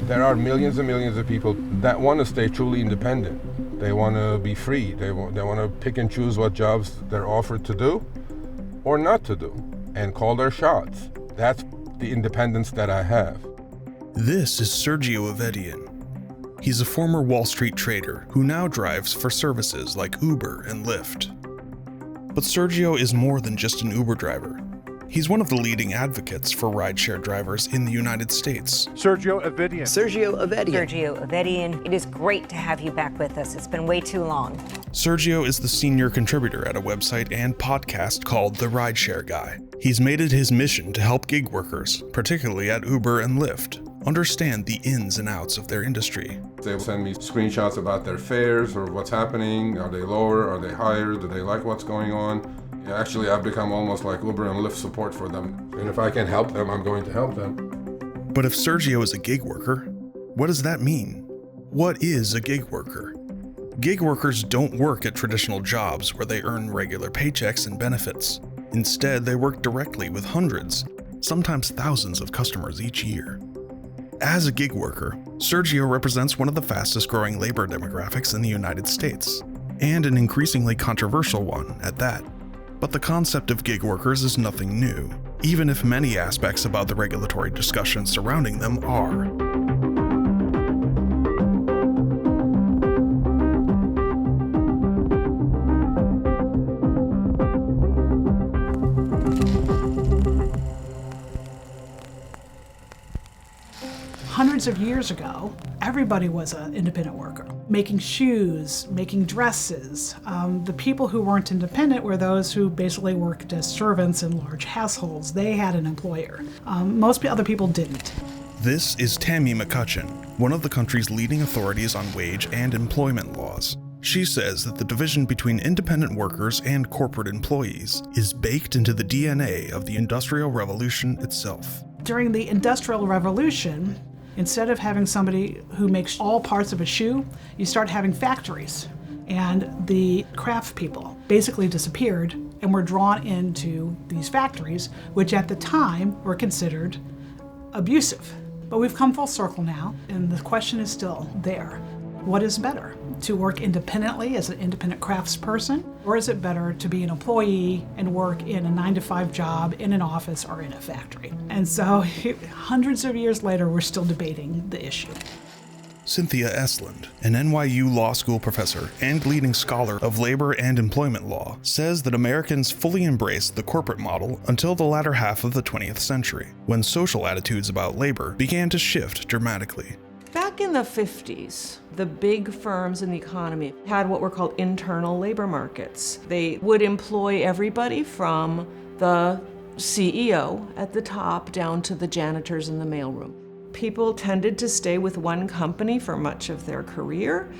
There are millions and millions of people that want to stay truly independent. They want to be free. They want to pick and choose what jobs they're offered to do or not to do and call their shots. That's the independence that I have. This is Sergio Avedian. He's a former Wall Street trader who now drives for services like Uber and Lyft. But Sergio is more than just an Uber driver. He's one of the leading advocates for rideshare drivers in the United States. Sergio Avedian. Sergio Avedian. Sergio Avedian, it is great to have you back with us. It's been way too long. Sergio is the senior contributor at a website and podcast called The Rideshare Guy. He's made it his mission to help gig workers, particularly at Uber and Lyft, understand the ins and outs of their industry. They send me screenshots about their fares or what's happening. Are they lower? Are they higher? Do they like what's going on? Actually, I've become almost like Uber and Lyft support for them. And if I can help them, I'm going to help them. But if Sergio is a gig worker, what does that mean? What is a gig worker? Gig workers don't work at traditional jobs where they earn regular paychecks and benefits. Instead, they work directly with hundreds, sometimes thousands of customers each year. As a gig worker, Sergio represents one of the fastest growing labor demographics in the United States, and an increasingly controversial one at that. But the concept of gig workers is nothing new, even if many aspects about the regulatory discussion surrounding them are. Hundreds of years ago, everybody was an independent worker, making shoes, making dresses. The people who weren't independent were those who basically worked as servants in large households. They had an employer. Most other people didn't. This is Tammy McCutcheon, one of the country's leading authorities on wage and employment laws. She says that the division between independent workers and corporate employees is baked into the DNA of the Industrial Revolution itself. During the Industrial Revolution, instead of having somebody who makes all parts of a shoe, you start having factories. And the craft people basically disappeared and were drawn into these factories, which at the time were considered abusive. But we've come full circle now, and the question is still there. What is better? To work independently as an independent craftsperson, or is it better to be an employee and work in a 9-to-5 job in an office or in a factory? And so hundreds of years later, we're still debating the issue. Cynthia Esland, an NYU law school professor and leading scholar of labor and employment law, says that Americans fully embraced the corporate model until the latter half of the 20th century, when social attitudes about labor began to shift dramatically. Back in the 50s, the big firms in the economy had what were called internal labor markets. They would employ everybody from the CEO at the top down to the janitors in the mailroom. People tended to stay with one company for much of their career,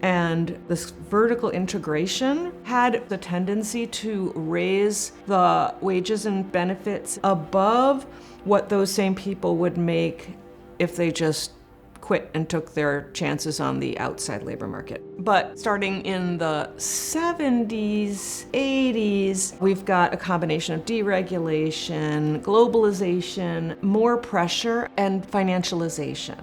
and this vertical integration had the tendency to raise the wages and benefits above what those same people would make if they just quit and took their chances on the outside labor market. But starting in the 70s, 80s, we've got a combination of deregulation, globalization, more pressure, and financialization.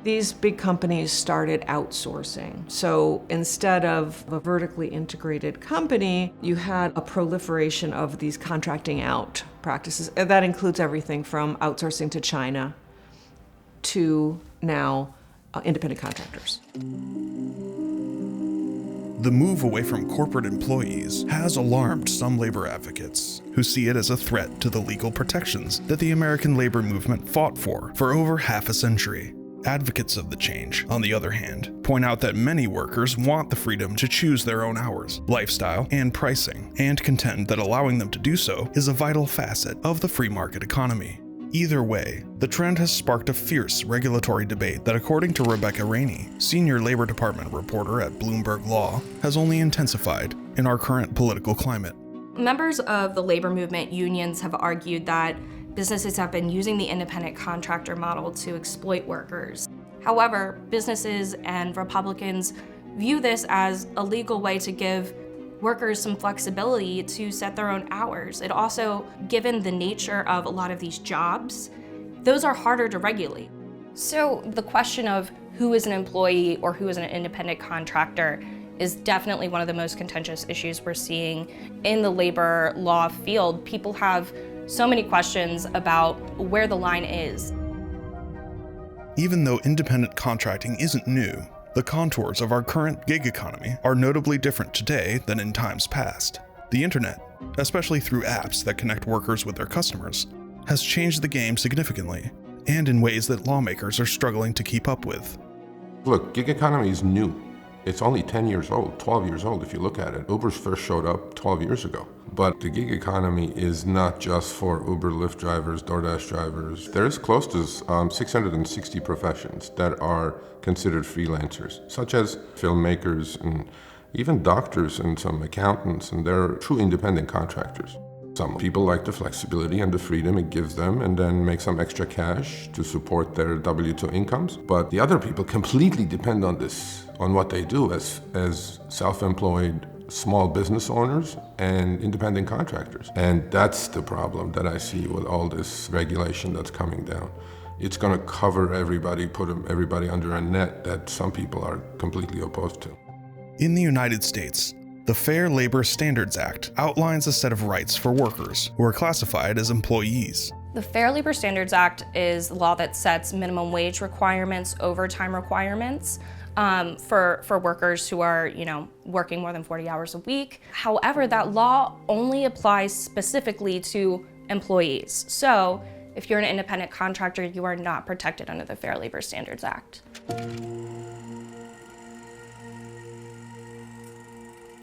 These big companies started outsourcing. So instead of a vertically integrated company, you had a proliferation of these contracting out practices. That includes everything from outsourcing to China to now independent contractors. The move away from corporate employees has alarmed some labor advocates, who see it as a threat to the legal protections that the American labor movement fought for over half a century. Advocates of the change, on the other hand, point out that many workers want the freedom to choose their own hours, lifestyle, and pricing, and contend that allowing them to do so is a vital facet of the free market economy. Either way, the trend has sparked a fierce regulatory debate that, according to Rebecca Rainey, senior Labor Department reporter at Bloomberg Law, has only intensified in our current political climate. Members of the labor movement unions have argued that businesses have been using the independent contractor model to exploit workers. However, businesses and Republicans view this as a legal way to give workers some flexibility to set their own hours. It also, given the nature of a lot of these jobs, those are harder to regulate. So the question of who is an employee or who is an independent contractor is definitely one of the most contentious issues we're seeing in the labor law field. People have so many questions about where the line is. Even though independent contracting isn't new, the contours of our current gig economy are notably different today than in times past. The internet, especially through apps that connect workers with their customers, has changed the game significantly, and in ways that lawmakers are struggling to keep up with. Look, gig economy is new. It's only 10 years old, 12 years old if you look at it. Uber first showed up 12 years ago. But the gig economy is not just for Uber, Lyft drivers, DoorDash drivers. There's close to 660 professions that are considered freelancers, such as filmmakers and even doctors and some accountants, and they're true independent contractors. Some people like the flexibility and the freedom it gives them and then make some extra cash to support their W-2 incomes. But the other people completely depend on this, on what they do as self-employed small business owners and independent contractors. And that's the problem that I see with all this regulation that's coming down. It's going to cover everybody, put everybody under a net that some people are completely opposed to. In the United States, the Fair Labor Standards Act outlines a set of rights for workers who are classified as employees. The Fair Labor Standards Act is the law that sets minimum wage requirements, overtime requirements for workers who are, working more than 40 hours a week. However, that law only applies specifically to employees. So if you're an independent contractor, you are not protected under the Fair Labor Standards Act.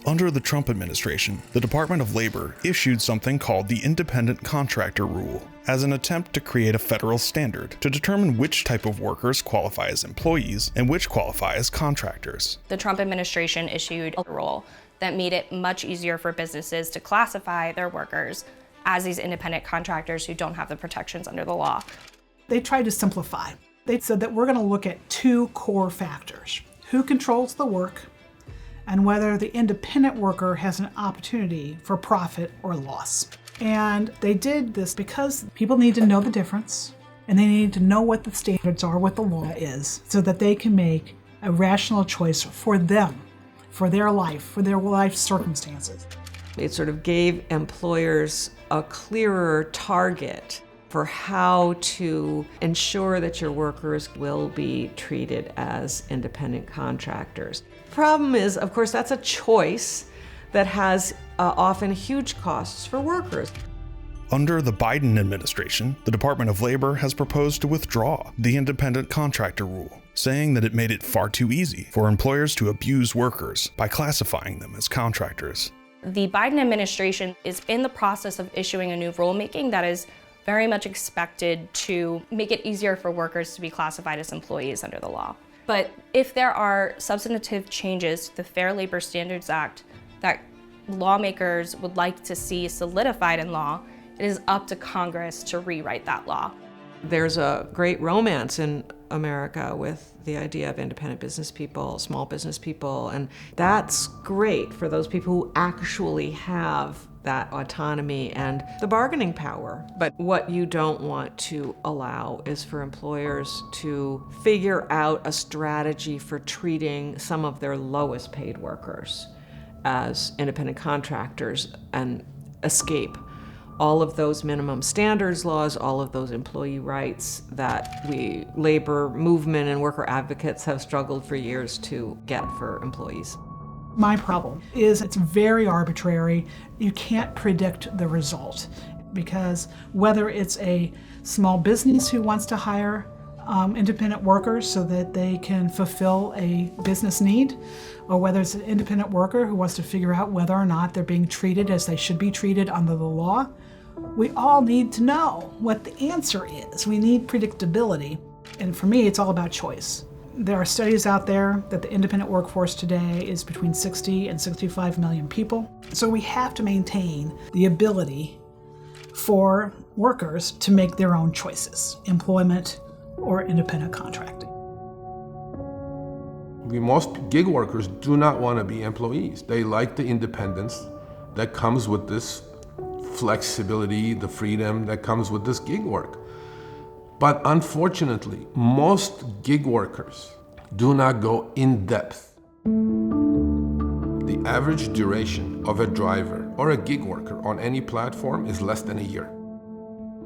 Under the Trump administration, the Department of Labor issued something called the Independent Contractor Rule as an attempt to create a federal standard to determine which type of workers qualify as employees and which qualify as contractors. The Trump administration issued a rule that made it much easier for businesses to classify their workers as these independent contractors who don't have the protections under the law. They tried to simplify. They said that we're going to look at two core factors: who controls the work and whether the independent worker has an opportunity for profit or loss. And they did this because people need to know the difference and they need to know what the standards are, what the law is, so that they can make a rational choice for them, for their life circumstances. It sort of gave employers a clearer target for how to ensure that your workers will be treated as independent contractors. Problem is, of course, that's a choice that has often huge costs for workers. Under the Biden administration, the Department of Labor has proposed to withdraw the independent contractor rule, saying that it made it far too easy for employers to abuse workers by classifying them as contractors. The Biden administration is in the process of issuing a new rulemaking that is very much expected to make it easier for workers to be classified as employees under the law. But if there are substantive changes to the Fair Labor Standards Act that lawmakers would like to see solidified in law, it is up to Congress to rewrite that law. There's a great romance in America with the idea of independent business people, small business people, and that's great for those people who actually have that autonomy and the bargaining power. But what you don't want to allow is for employers to figure out a strategy for treating some of their lowest paid workers as independent contractors and escape all of those minimum standards laws, all of those employee rights that we labor movement and worker advocates have struggled for years to get for employees. My problem is it's very arbitrary. You can't predict the result because whether it's a small business who wants to hire independent workers so that they can fulfill a business need, or whether it's an independent worker who wants to figure out whether or not they're being treated as they should be treated under the law, we all need to know what the answer is. We need predictability. And for me, it's all about choice. There are studies out there that the independent workforce today is between 60 and 65 million people. So we have to maintain the ability for workers to make their own choices, employment or independent contracting. Most gig workers do not want to be employees. They like the independence that comes with this flexibility, the freedom that comes with this gig work. But unfortunately, most gig workers do not go in depth. The average duration of a driver or a gig worker on any platform is less than a year.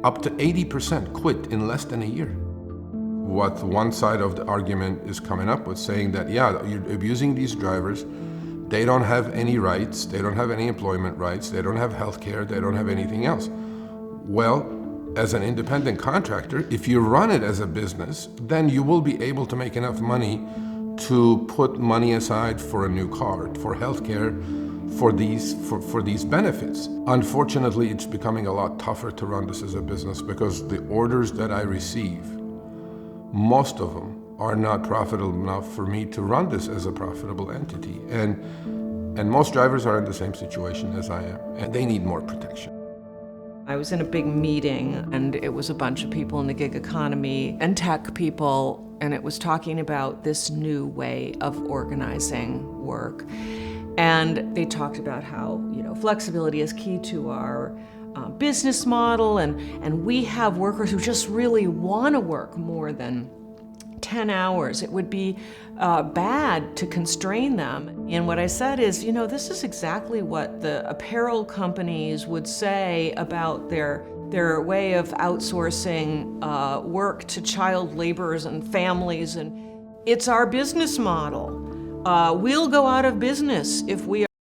Up to 80% quit in less than a year. What one side of the argument is coming up with, saying that, yeah, you're abusing these drivers, they don't have any rights, they don't have any employment rights, they don't have health care, they don't have anything else. Well, as an independent contractor, if you run it as a business, then you will be able to make enough money to put money aside for a new car, for healthcare, for these benefits. Unfortunately, it's becoming a lot tougher to run this as a business because the orders that I receive, most of them are not profitable enough for me to run this as a profitable entity. And most drivers are in the same situation as I am, and they need more protection. I was in a big meeting, and it was a bunch of people in the gig economy and tech people, and it was talking about this new way of organizing work. And they talked about how, flexibility is key to our business model, and we have workers who just really want to work more than 10 hours. It would be bad to constrain them. And what I said is, this is exactly what the apparel companies would say about their way of outsourcing work to child laborers and families. And it's our business model. We'll go out of business if we